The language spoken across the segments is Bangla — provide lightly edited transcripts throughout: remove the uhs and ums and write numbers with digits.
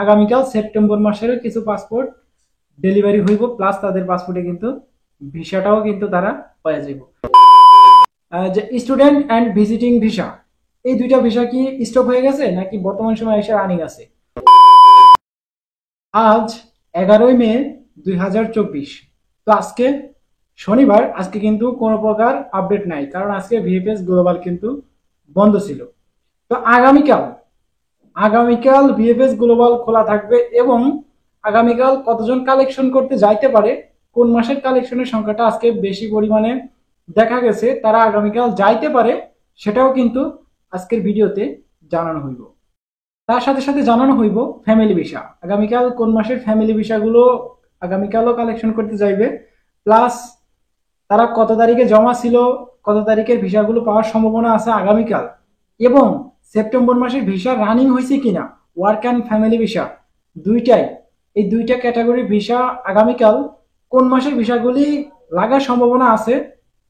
আগামীকাল সেপ্টেম্বর মাসের কিছু পাসপোর্ট ডেলিভারি হইব, প্লাস তাদের পাসপোর্টে কিন্তু ভিসাটাও কিন্তু তারা পেয়ে যাইব। যে স্টুডেন্ট অ্যান্ড ভিজিটিং ভিসা, এই দুইটা ভিসা কি স্টপ হয়ে গেছে নাকি বর্তমান সময় এসে রানিং আছে? আজ 11 মে 2024। তো আজকে শনিবার, আজকে কিন্তু কোনো প্রকার আপডেট নাই, কারণ আজকে ভিএফএস গ্লোবাল কিন্তু বন্ধ ছিল। তো আগামীকাল ভিএফএস গ্লোবাল খোলা থাকবে এবং আগামীকাল কতজন কালেকশন করতে যাইতে পারে, কোন মাসের কালেকশনের সংখ্যাটা আজকে বেশি পরিমাণে দেখা গেছে তারা আগামীকাল যাইতে পারে, সেটাও কিন্তু আজকের ভিডিওতে জানানো হইব। তার সাথে সাথে জানানো হইব ফ্যামিলি ভিসা, আগামীকাল কোন মাসের ফ্যামিলি ভিসাগুলো আগামীকালও কালেকশন করতে যাইবে, প্লাস তারা কত তারিখে জমা ছিল, কত তারিখের ভিসাগুলো পাওয়ার সম্ভাবনা আছে আগামীকাল, এবং সেপ্টেম্বর মাসের ভিসা রানিং হয়েছে কিনা, ওয়ার্ক অ্যান্ড ফ্যামিলি ভিসা দুইটাই, এই দুইটা ক্যাটাগরির ভিসা আগামীকাল কোন মাসের ভিসাগুলি লাগার সম্ভাবনা আছে,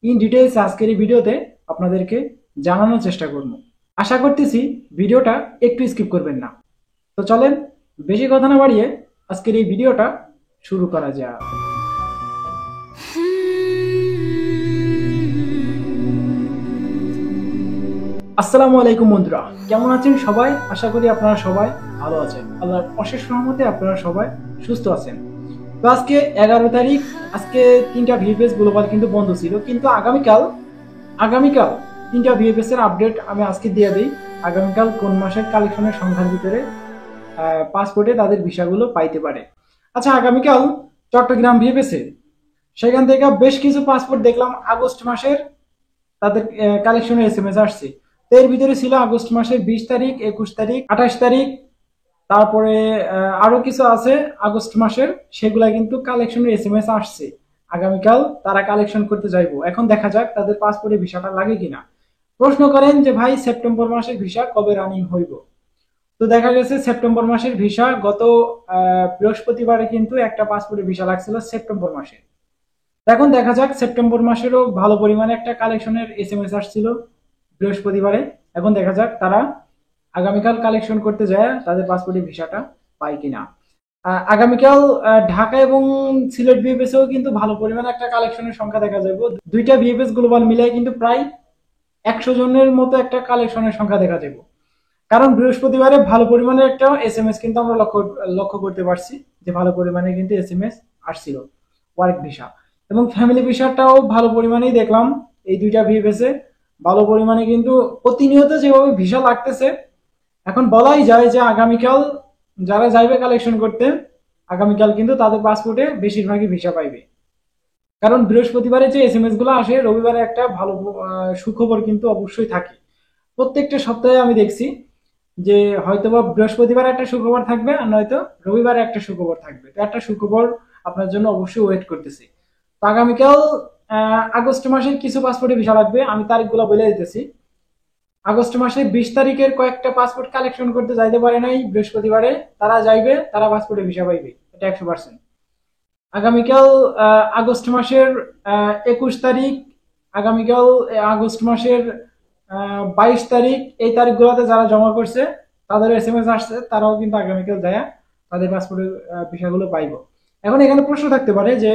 ইন ডিটেইলস আজকের এই ভিডিওতে আপনাদেরকে জানানোর চেষ্টা করব। আশা করতেছি ভিডিওটা একটু স্কিপ করবেন না। তো চলেন বেশি কথা না বাড়িয়ে আজকের এই ভিডিওটা শুরু করা যাক। আসসালামু আলাইকুম বন্ধুরা, কেমন আছেন সবাই? আশা করি আপনারা সবাই ভালো আছেন। আল্লাহর অশেষ রহমতে আপনারা সবাই সুস্থ আছেন। তো আজকে 11 তারিখ, আজকে 3টা ভিএফএস গ্লোবাল কিন্তু বন্ধ ছিল, কিন্তু আগামীকাল 3টা ভিএফএস এর আপডেট আমি আজকে দিয়ে দিই। আগামীকাল কোন মাসের কালেকশনের সংখ্যার ভিতরে পাসপোর্টে তাদের ভিসাগুলো পাইতে পারে। আচ্ছা, আগামীকাল চট্টগ্রাম ভিএফএস এ সেখান থেকে বেশ কিছু পাসপোর্ট দেখলাম আগস্ট মাসের তাদের কালেকশনের এসএমএস আসছে। তো এর ভিতরে ছিল আগস্ট মাসের 20 তারিখ, 21 তারিখ, 28 তারিখ, তারপরে আরো কিছু আছে আগস্ট মাসের, সেগুলা কিন্তু কালেকশনের এসএমএস আসছে। আগামীকাল তারা কালেকশন করতে যাইবো। এখন দেখা যাক তাদের পাসপোর্টে ভিসাটা লাগে কিনা। প্রশ্ন করেন যে ভাই সেপ্টেম্বর মাসের ভিসা কবে রানিং হইব? তো দেখা গেছে সেপ্টেম্বর মাসের ভিসা গত বৃহস্পতিবারে কিন্তু একটা পাসপোর্টের ভিসা লাগছিল সেপ্টেম্বর মাসে। এখন দেখা যাক সেপ্টেম্বর মাসেরও ভালো পরিমাণে একটা কালেকশনের এসএমএস আসছিল বৃহস্পতিবারে। এখন দেখা যাক তারা আগামীকাল কালেকশন করতে যায় তাদের পাসপোর্টের ভিসাটা পায় কিনা। আগামীকাল ঢাকা এবং সিলেট ভিএফএস এও কিন্তু ভালো পরিমাণে একটা কালেকশনের সংখ্যা দেখা যাবে। দুইটা ভিএফএস গ্লোবাল মিলিয়ে কিন্তু প্রায় 100 জনের মতো একটা কালেকশনের সংখ্যা দেখা যাবে। কারণ বৃহস্পতিবারে ভালো পরিমাণে একটা এসএমএস কিন্তু আমরা লক্ষ্য করতে পারছি যে ভালো পরিমাণে কিন্তু এসএমএস আসছিল ওয়ার্ক ভিসা এবং ফ্যামিলি ভিসাটাও ভালো পরিমাণেই দেখলাম। এই দুইটা ভিএফএস এ ভালো পরিমাণে কিন্তু প্রতিনিয়ত যেভাবে ভিসা লাগতেছে, এখন বলাই যায় যে আগামীকাল যারা যাইবে কালেকশন করতে, আগামীকাল কিন্তু তাদের পাসপোর্টে বেশিরভাগই ভিসা পাইবে। কারণ বৃহস্পতিবারে যে এসএমএস গুলো আসে, রবিবারে একটা ভালো সুখবর কিন্তু অবশ্যই থাকে। প্রত্যেকটা সপ্তাহে আমি দেখছি যে হয়তোবা বৃহস্পতিবার একটা সুখবর থাকবে আর নয়তো রবিবারে একটা সুখবর থাকবে। তো একটা সুখবর আপনার জন্য অবশ্যই ওয়েট করতেছি। তো আগামীকাল আগস্ট মাসের কিছু পাসপোর্টে ভিসা লাগবে, আমি তারিখগুলো বলে দিতেছি। আগস্ট মাসে 20 তারিখের কয়েকটা পাসপোর্ট কালেকশন করতে যাইতে পারে নাই বৃহস্পতিবারে, তারা যাইবে, তারা পাসপোর্টে ভিসা পাইবে, এটা 100%। আগামীকাল আগস্ট মাসের 21 তারিখ, আগামীকাল আগস্ট মাসের 22 তারিখ, এই তারিখগুলোতে যারা জমা করছে তাদের এসএমএস আসছে, তারাও কিন্তু আগামীকাল যায় তাদের পাসপোর্টের ভিসাগুলো পাইব। এখন এখানে প্রশ্ন থাকতে পারে যে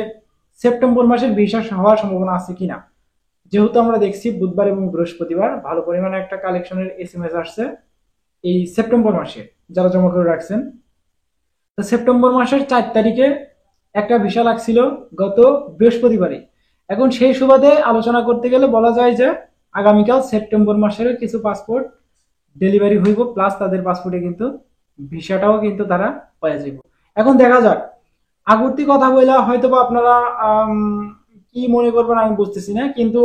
সেপ্টেম্বর মাসের ভিসা হওয়ার সম্ভাবনা আছে কিনা। যেহেতু আমরা দেখছি বুধবার এবং বৃহস্পতিবার ভালো পরিমাণে একটা কালেকশনের এসএমএস আসছে এই সেপ্টেম্বর মাসে যারা জমা করে রাখছেন। তো সেপ্টেম্বর মাসের 4 তারিখে একটা ভিসা লাগছিল গত বৃহস্পতিবারে। এখন সেই সুবাদে আলোচনা করতে গেলে বলা যায় যে আগামীকাল সেপ্টেম্বর মাসের কিছু পাসপোর্ট ডেলিভারি হইব, প্লাস তাদের পাসপোর্টে কিন্তু ভিসাটাও কিন্তু তারা পেয়ে যাব। এখন দেখা যাক, আগর্তি কথা বললে হয়তো বা আপনারা কি মনে করবেন আমি বুঝতেছি না, কিন্তু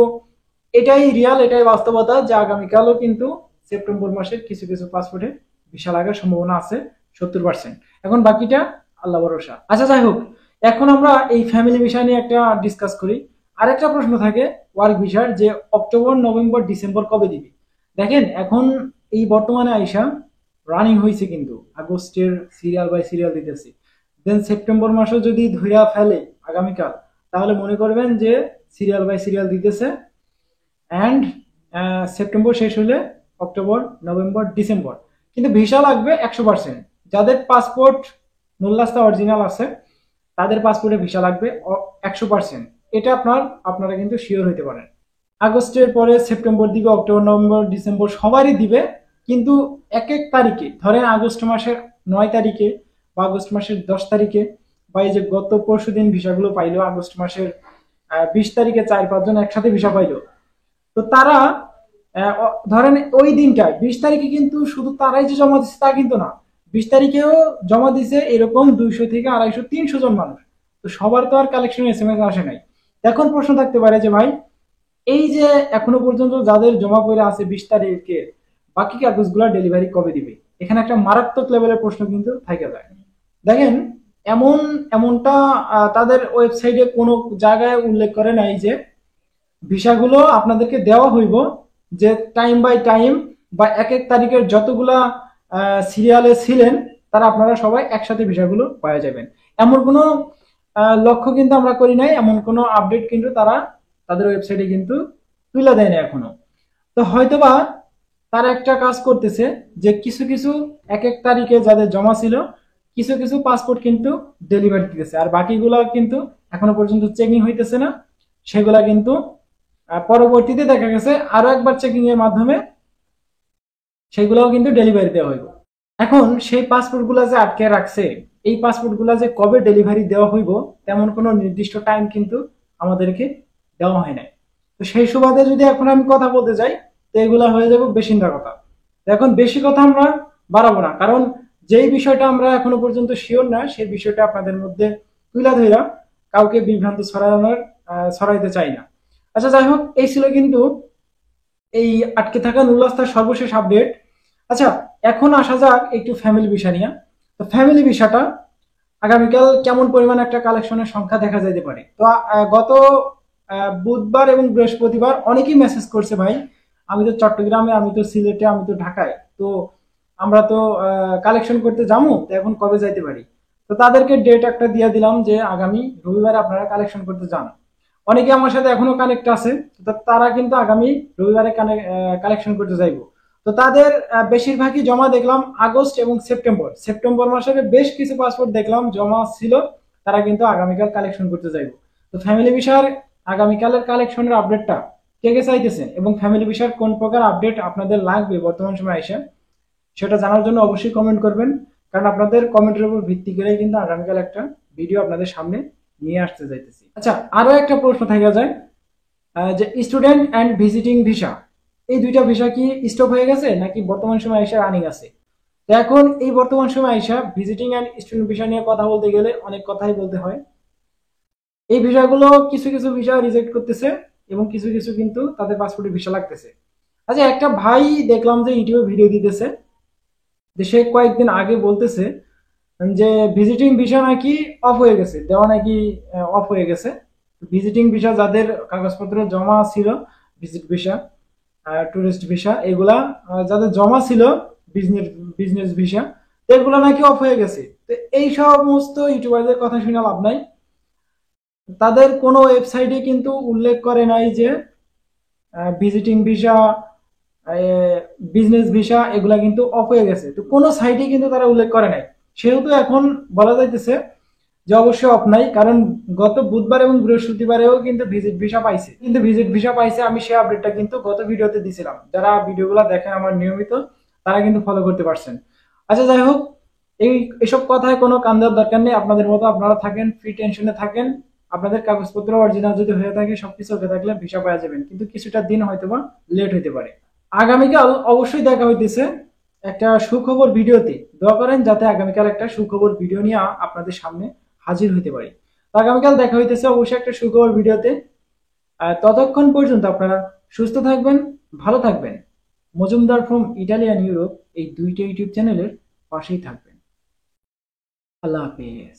এটাই রিয়াল, এটাই বাস্তবতা যে আগামীকালও কিন্তু সেপ্টেম্বর মাসের কিছু কিছু পাসপোর্টে ভিসা লাগার সম্ভাবনা আছে 70%। এখন বাকিটা আল্লাহ ভরসা। আচ্ছা, যাই হোক, এখন আমরা এই ফ্যামিলি বিষয় নিয়ে একটা ডিসকাস করি। আরেকটা প্রশ্ন থাকে ওয়ার্ক ভিসার যে অক্টোবর, নভেম্বর, ডিসেম্বর কবে দিবে। দেখেন এখন এই বর্তমানে আইসা রানিং হয়েছে, কিন্তু আগস্টের সিরিয়াল বাই সিরিয়াল দিতেছে। দেন সেপ্টেম্বর মাসও যদি ধইরা ফেলে আগামীকাল, তাহলে মনে করবেন যে সিরিয়াল বাই সিরিয়াল দিতেছে। অ্যান্ড সেপ্টেম্বর শেষ হলে অক্টোবর, নভেম্বর, ডিসেম্বর কিন্তু ভিসা লাগবে 100%। যাদের পাসপোর্ট নুল্লাস্তা অরিজিনাল আছে তাদের পাসপোর্টে ভিসা লাগবে 100%। এটা আপনারা কিন্তু শিওর হইতে পারেন। আগস্টের পরে সেপ্টেম্বর দিবে, অক্টোবর নভেম্বর ডিসেম্বর সবারই দিবে, কিন্তু এক এক তারিখে ধরেন আগস্ট মাসের 9 তারিখে বা আগস্ট মাসের 10 তারিখে, বা এই যে গত পরশু দিন ভিসাগুলো পাইলো আগস্ট মাসের 20 তারিখে 4-5 জন একসাথে ভিসা পাইলো। তো তারা ধরেন ওই দিনটায় 20 তারিখে কিন্তু শুধু তারাই যে জমা দিচ্ছে তা কিন্তু না, 20 তারিখেও জমা দিছে এরকম 200 থেকে 250-300 জন মানুষ। তো সবার তো আর কালেকশন SMS আসে নাই। এখন প্রশ্ন থাকতে পারে যে ভাই এই যে এখনো পর্যন্ত যাদের জমা পড়ে আছে 20 তারিখে, বাকি কাগজগুলো ডেলিভারি কবে দিবে? এখানে একটা মারাত্মক লেভেলের প্রশ্ন কিন্তু থেকে যায়। দেখেন এমনটা তাদের ওয়েবসাইটে কোনো জায়গায় উল্লেখ করে নাই যে ভিসাগুলো আপনাদেরকে দেওয়া হইব যে টাইম বাই টাইম বা এক এক তারিখের যতগুলা সিরিয়ালে ছিলেন তারা আপনারা সবাই একসাথে ভিসাগুলো পাওয়া যাবেন, এমন কোনো লক্ষ্য কিন্তু আমরা করি নাই, এমন কোনো আপডেট কিন্তু তারা তাদের ওয়েবসাইটে কিন্তু তুলে দেয় না এখনো। তো হয়তোবা তারা একটা কাজ করতেছে যে কিছু কিছু এক এক তারিখে যাদের জমা ছিল কিছু কিছু পাসপোর্ট কিন্তু ডেলিভারি দিতেছে, আর বাকিগুলো কিন্তু এখনো পর্যন্ত চেকিং হইতেছে না। সেগুলা কিন্তু পরবর্তীতে দেখা গেছে আরো একবার চেকিং এর মাধ্যমে সেগুলোও কিন্তু ডেলিভারি দেওয়া হইব। এখন সেই পাসপোর্ট গুলা যে আটকে রাখছে, এই পাসপোর্ট গুলা যে কবে ডেলিভারি দেওয়া হইব তেমন কোনো নির্দিষ্ট টাইম কিন্তু আমাদেরকে দেওয়া হয় নাই। তো সেই সুবাদে যদি এখন আমি কথা বলতে যাই তো এগুলা হয়ে যাবে বেশিন্দা কথা। এখন বেশি কথা আমরা বাড়াবো না, কারণ যেই বিষয়টা আমরা এখনো পর্যন্ত শিওর না সেই বিষয়টা আপনাদের মধ্যে তুলে ধরা কাউকে বিভ্রান্ত ছড়াইতে চাই না। আচ্ছা যাই হোক, এই ছিল কিন্তু এই আটকে থাকা নুল্লাস্তার সর্বশেষ আপডেট। আচ্ছা এখন আসা যাক একটু ফ্যামিলি ভিসা নিয়ে। তো ফ্যামিলি ভিসাটা আগামীকাল কেমন পরিমাণ একটা কালেকশনের সংখ্যা দেখা যেতে পারে। তো গত বুধবার এবং বৃহস্পতিবার অনেকেই মেসেজ করছে ভাই আমি তো চট্টগ্রামে, আমি তো সিলেটে, আমি তো ঢাকায়, তো আমরা তো কালেকশন করতে যাবো, তো এখন কবে যাইতে পারি? তো তাদেরকে ডেট একটা দিয়ে দিলাম যে আগামী রবিবারে আপনারা কালেকশন করতে যান। অনেকে আমার সাথে এখনো কানেক্ট আছে, তো তারা কিন্তু আগামী রবিবারে কালেকশন করতে যাইবো। তো তাদের বেশিরভাগই জমা দেখলাম আগস্ট এবং সেপ্টেম্বর মাসের বেশ কিছু পাসপোর্ট দেখলাম জমা ছিল, তারা কিন্তু আগামীকাল কালেকশন করতে যাইবো। তো ফ্যামিলি ভিসার আগামীকালের কালেকশনের আপডেটটা কে কে চাইতেছেন এবং ফ্যামিলি ভিসার কোন প্রকার আপডেট আপনাদের লাগবে বর্তমান সময় এসে, সেটা জানার জন্য অবশ্যই কমেন্ট করবেন, কারণ আপনাদের কমেন্টের উপর ভিত্তি করেই কিন্তু আগামীকাল একটা ভিডিও আপনাদের সামনে নিয়ে আসতে যাইতেছি। আচ্ছা আরো একটা প্রশ্ন থেকে যায় যে স্টুডেন্ট অ্যান্ড ভিজিটিং ভিসা, এই দুইটা ভিসা কি স্টপ হয়ে গেছে নাকি বর্তমান সময় এসে রানিং আছে? তো এখন এই বর্তমান সময় এসে ভিজিটিং অ্যান্ড স্টুডেন্ট ভিসা নিয়ে কথা বলতে গেলে অনেক কথাই বলতে হয়। এই ভিসাগুলো কিছু কিছু ভিসা রিজেক্ট করতেছে এবং কিছু কিছু কিন্তু তাদের পাসপোর্টে ভিসা লাগতেছে। আচ্ছা একটা ভাই দেখলাম যে ইউটিউবে ভিডিও দিতেছে, যে সে কয়েকদিন আগে বলতেছে যে ভিজিটিং ভিসা নাকি অফ হয়ে গেছে, দেওয়া নাকি অফ হয়ে গেছে। ভিজিটিং ভিসা যাদের কাগজপত্র জমা ছিল, ভিজিট ভিসা, টুরিস্ট ভিসা, এগুলা যাদের জমা ছিল, বিজনেস বিজনেস ভিসা, তো এগুলা নাকি অফ হয়ে গেছে। তো এই সমস্ত ইউটিউবারদের কথা শুনে লাভ নাই, তাদের কোনো ওয়েবসাইটে কিন্তু উল্লেখ করে নাই যে ভিজিটিং ভিসা, বিজনেস ভিসা এগুলা কিন্তু অফ হয়ে গেছে। তো কোনো সাইটে কিন্তু তারা উল্লেখ করে নাই, সেহেতু এখন বলা যাইতেছে যে অবশ্যই অফ নাই, কারণ গত বুধবার এবং বৃহস্পতিবারেও কিন্তু ভিজিট ভিসা পাইছে, আমি সেই আপডেটটা কিন্তু গত ভিডিওতে দিছিলাম, যারা ভিডিওগুলো দেখেন আমার নিয়মিত তারা কিন্তু ফলো করতে পারছেন। আচ্ছা যাই হোক, এসব কথায় কোনো কান দেওয়ার দরকার নেই, আপনাদের মতো আপনারা থাকেন, ফ্রি টেনশনে থাকেন, আপনাদের কাগজপত্র অরিজিনাল যদি হয়ে থাকে সবকিছু ওকে থাকলে ভিসা পাওয়া যাবেন, কিন্তু কিছুটা দিন হয়তোবা লেট হইতে পারে। আগামীকাল অবশ্যই দেখা হইতেছে একটা সুখবর ভিডিওতে, দোয়া করেন যাতে আগামীকাল একটা সুখবর ভিডিও নিয়ে আপনাদের সামনে হাজির হইতে পারি। তো আগামীকাল দেখা হইতেছে অবশ্যই একটা সুখবর ভিডিওতে। ততক্ষণ পর্যন্ত আপনারা সুস্থ থাকবেন, ভালো থাকবেন, মজুমদার ফ্রম ইটালিয়ান ইউরোপ এই দুইটা ইউটিউব চ্যানেলের পাশেই থাকবেন। আল্লাহ হাফেজ।